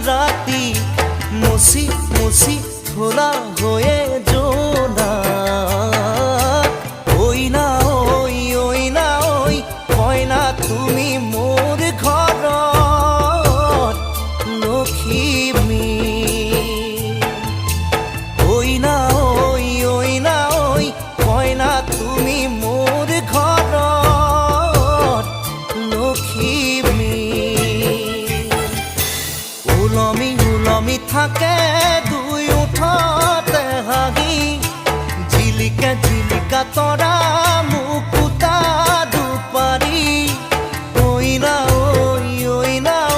রাতি মসি মসি খোলা হয়ে জোনা ওই না ওই ওই না ওই হয় না তুমি মোর ঘর লক্ষ্মী ওই না ওই ওই না ওই হয় না তুমি মোর ঘর লক্ষ্মী উলমি উলমি থাকে দুই উঠতে হাগি জিলিকা জিলিকা তৰা মুখ